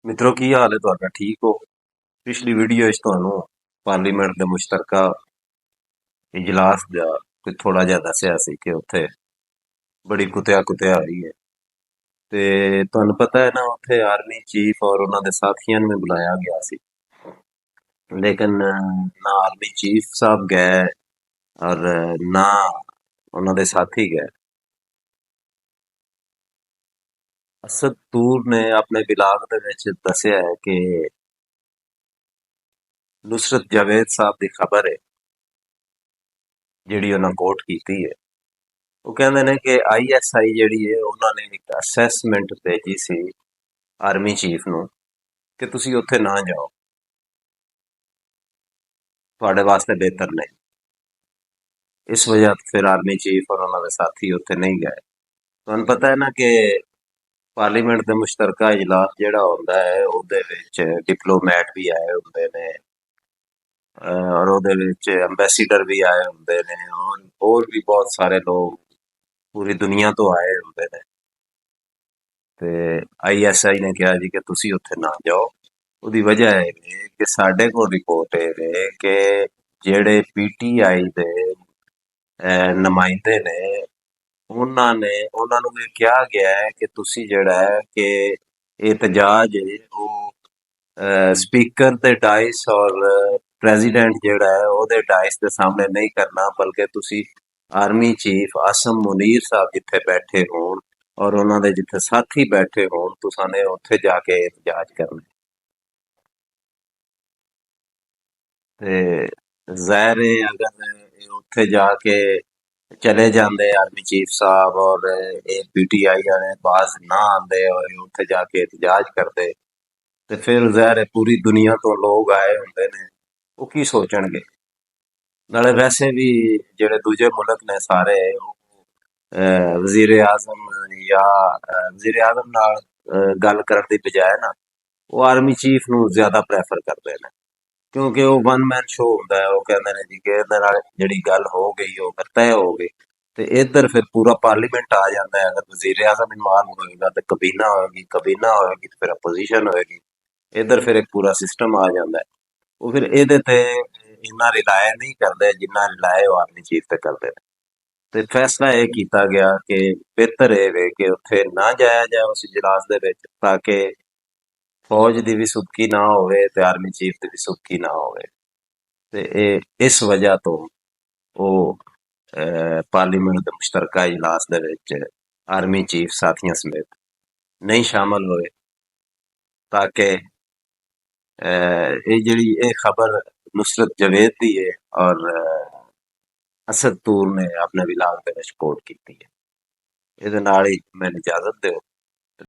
ਮਿੱਤਰੋ ਕੀ ਹਾਲ ਹੈ ਤੁਹਾਡਾ? ਠੀਕ ਹੋ? ਪਿਛਲੀ ਵੀਡੀਓ ਵਿੱਚ ਤੁਹਾਨੂੰ ਪਾਰਲੀਮੈਂਟ ਦੇ ਮੁਸ਼ਤਰਕਾ ਇਜਲਾਸ ਦਾ ਤੇ ਥੋੜਾ ਜਿਹਾ ਦੱਸਿਆ ਸੀ ਕਿ ਉੱਥੇ ਬੜੀ ਕੁੱਤਿਆ ਹੋਈ ਹੈ। ਤੇ ਤੁਹਾਨੂੰ ਪਤਾ ਹੈ ਨਾ, ਉੱਥੇ ਆਰਮੀ ਚੀਫ ਔਰ ਉਹਨਾਂ ਦੇ ਸਾਥੀਆਂ ਨੂੰ ਵੀ ਬੁਲਾਇਆ ਗਿਆ ਸੀ, ਲੇਕਿਨ ਨਾ ਆਰਮੀ ਚੀਫ ਸਾਹਿਬ ਗਏ ਔਰ ਨਾ ਉਹਨਾਂ ਦੇ ਸਾਥੀ ਗਏ। ਅਸਦ ਤੂਰ ਨੇ ਆਪਣੇ ਬਿਲਾਗ ਦੇ ਵਿੱਚ ਦੱਸਿਆ ਹੈ ਕਿ ਨੁਸਰਤ ਜਾਵੇਦ ਸਾਹਿਬ ਦੀ ਖਬਰ ਹੈ ਜਿਹੜੀ ਉਹਨਾਂ ਕੋਟ ਕੀਤੀ ਹੈ। ਉਹ ਕਹਿੰਦੇ ਨੇ ਕਿ ISI ਜਿਹੜੀ ਹੈ ਉਹਨਾਂ ਨੇ ਇੱਕ ਅਸੈਸਮੈਂਟ ਭੇਜੀ ਸੀ ਆਰਮੀ ਚੀਫ ਨੂੰ ਕਿ ਤੁਸੀਂ ਉੱਥੇ ਨਾ ਜਾਓ, ਤੁਹਾਡੇ ਵਾਸਤੇ ਬਿਹਤਰ ਨਹੀਂ। ਇਸ ਵਜ੍ਹਾ ਤੋਂ ਫਿਰ ਆਰਮੀ ਚੀਫ ਔਰ ਉਹਨਾਂ ਦੇ ਸਾਥੀ ਉੱਥੇ ਨਹੀਂ ਗਏ। ਤੁਹਾਨੂੰ ਪਤਾ ਹੈ ਨਾ ਕਿ ਪਾਰਲੀਮੈਂਟ ਦੇ ਮੁਸ਼ਤਰਕਾ ਇਜਲਾਸ ਜਿਹੜਾ ਹੁੰਦਾ ਹੈ ਉਹਦੇ ਵਿੱਚ ਡਿਪਲੋਮੈਟ ਵੀ ਆਏ ਹੁੰਦੇ ਨੇ ਔਰ ਉਹਦੇ ਵਿੱਚ ਐਂਬੈਸੀਡਰ ਵੀ ਆਏ ਹੁੰਦੇ ਨੇ ਔਰ ਹੋਰ ਵੀ ਬਹੁਤ ਸਾਰੇ ਲੋਕ ਪੂਰੀ ਦੁਨੀਆ ਤੋਂ ਆਏ ਹੁੰਦੇ ਨੇ। ਤੇ ISI ਨੇ ਕਿਹਾ ਜੀ ਕਿ ਤੁਸੀਂ ਉੱਥੇ ਨਾ ਜਾਓ। ਉਹਦੀ ਵਜ੍ਹਾ ਇਹ ਹੈ ਕਿ ਸਾਡੇ ਕੋਲ ਰਿਪੋਰਟ ਇਹ ਹੈ ਕਿ ਜਿਹੜੇ PTI ਦੇ ਨੁਮਾਇੰਦੇ ਨੇ ਉਹਨਾਂ ਨੂੰ ਇਹ ਕਿਹਾ ਗਿਆ ਹੈ ਕਿ ਤੁਸੀਂ ਜਿਹੜਾ ਹੈ ਕਿ ਇਹਤਜਾਜ ਉਹ ਸਪੀਕਰ ਦੇ ਡਾਇਸ ਔਰ ਪ੍ਰੈਜ਼ੀਡੈਂਟ ਜਿਹੜਾ ਹੈ ਉਹਦੇ ਡਾਇਸ ਦੇ ਸਾਹਮਣੇ ਨਹੀਂ ਕਰਨਾ, ਬਲਕਿ ਤੁਸੀਂ ਆਰਮੀ ਚੀਫ ਆਸਮ ਮੁਨੀਰ ਸਾਹਿਬ ਜਿੱਥੇ ਬੈਠੇ ਹੋਣ ਔਰ ਉਹਨਾਂ ਦੇ ਜਿੱਥੇ ਸਾਥੀ ਬੈਠੇ ਹੋਣ ਤੁਸਾਂ ਨੇ ਉੱਥੇ ਜਾ ਕੇ ਇਹਤਜਾਜ ਕਰਨਾ। ਤੇ ਜ਼ਾਹਿਰ ਹੈ ਅਗਰ ਉੱਥੇ ਜਾ ਕੇ ਚਲੇ ਜਾਂਦੇ ਆਰਮੀ ਚੀਫ ਸਾਹਿਬ ਔਰ ਇਹ PTI ਵਾਲੇ ਬਾਜ਼ ਨਾ ਆਉਂਦੇ ਔਰ ਉੱਥੇ ਜਾ ਕੇ ਇਹਤਜਾਜ ਕਰਦੇ ਤੇ ਫਿਰ ਜ਼ਾਹਿਰ ਹੈ ਪੂਰੀ ਦੁਨੀਆ ਤੋਂ ਲੋਕ ਆਏ ਹੁੰਦੇ ਨੇ, ਉਹ ਕੀ ਸੋਚਣਗੇ। ਨਾਲੇ ਵੈਸੇ ਵੀ ਜਿਹੜੇ ਦੂਜੇ ਮੁਲਕ ਨੇ ਸਾਰੇ ਵਜ਼ੀਰ ਆਜ਼ਮ ਜਾਂ ਵਜ਼ੀਰ ਆਜ਼ਮ ਨਾਲ ਗੱਲ ਕਰਨ ਦੀ ਬਜਾਏ ਨਾ ਉਹ ਆਰਮੀ ਚੀਫ ਨੂੰ ਜ਼ਿਆਦਾ ਪ੍ਰੈਫਰ ਕਰਦੇ ਨੇ, ਕਿਉਂਕਿ ਉਹ ਵਨ ਮੈਨ ਸ਼ੋ ਹੁੰਦਾ ਹੈ। ਉਹ ਕਹਿੰਦੇ ਨੇ ਜੀ ਕਿ ਇਹਦੇ ਨਾਲ ਜਿਹੜੀ ਗੱਲ ਹੋ ਗਈ ਉਹ ਤੈਅ ਹੋ ਗਈ ਤੇ ਇੱਧਰ ਫਿਰ ਪੂਰਾ ਪਾਰਲੀਮੈਂਟ ਆ ਜਾਂਦਾ ਹੈ। ਅਗਰ ਵਜ਼ੀਰ ਆਜ਼ਮ ਇਨਵਾਲਵ ਹੋਏਗਾ ਤੇ ਕਬੀਨਾ ਹੋਏਗੀ ਤੇ ਫਿਰ ਅਪੋਜੀਸ਼ਨ ਹੋਏਗੀ, ਇੱਧਰ ਫਿਰ ਇੱਕ ਪੂਰਾ ਸਿਸਟਮ ਆ ਜਾਂਦਾ ਹੈ। ਉਹ ਫਿਰ ਇਹਦੇ ਤੇ ਇੰਨਾ ਰਿਲਾਏ ਨਹੀਂ ਕਰਦੇ ਜਿੰਨਾ ਰਿਲਾਏ ਉਹ ਆਰਮੀ ਚੀਫ ਤੇ ਕਰਦੇ ਨੇ। ਤੇ ਫੈਸਲਾ ਇਹ ਕੀਤਾ ਗਿਆ ਕਿ ਬਿਹਤਰ ਇਹ ਵੇ ਕਿ ਉੱਥੇ ਨਾ ਜਾਇਆ ਜਾਏ ਉਸ ਇਜਲਾਸ ਦੇ ਵਿੱਚ, ਤਾਂ ਕਿ ਫੌਜ ਦੀ ਵੀ ਸੁਬਕੀ ਨਾ ਹੋਵੇ ਤੇ ਆਰਮੀ ਚੀਫ ਦੀ ਵੀ ਸੁਬਕੀ ਨਾ ਹੋਵੇ। ਤੇ ਇਹ ਇਸ ਵਜ੍ਹਾ ਤੋਂ ਉਹ ਪਾਰਲੀਮੈਂਟ ਦੇ ਮੁਸ਼ਤਰਕਾ ਇਜਲਾਸ ਦੇ ਵਿੱਚ ਆਰਮੀ ਚੀਫ ਸਾਥੀਆਂ ਸਮੇਤ ਨਹੀਂ ਸ਼ਾਮਲ ਹੋਏ, ਤਾਂ ਕਿ ਇਹ ਜਿਹੜੀ ਇਹ ਖਬਰ ਨੁਸਰਤ ਜਵੇਦ ਦੀ ਹੈ ਔਰ ਅਸਦ ਤੂਰ ਨੇ ਆਪਣੇ ਵਿਲਾਗ ਦੇ ਵਿੱਚ ਕੋਟ ਕੀਤੀ ਹੈ। ਇਹਦੇ ਨਾਲ ਹੀ ਮੈਨੂੰ ਇਜਾਜ਼ਤ ਦਿਓ।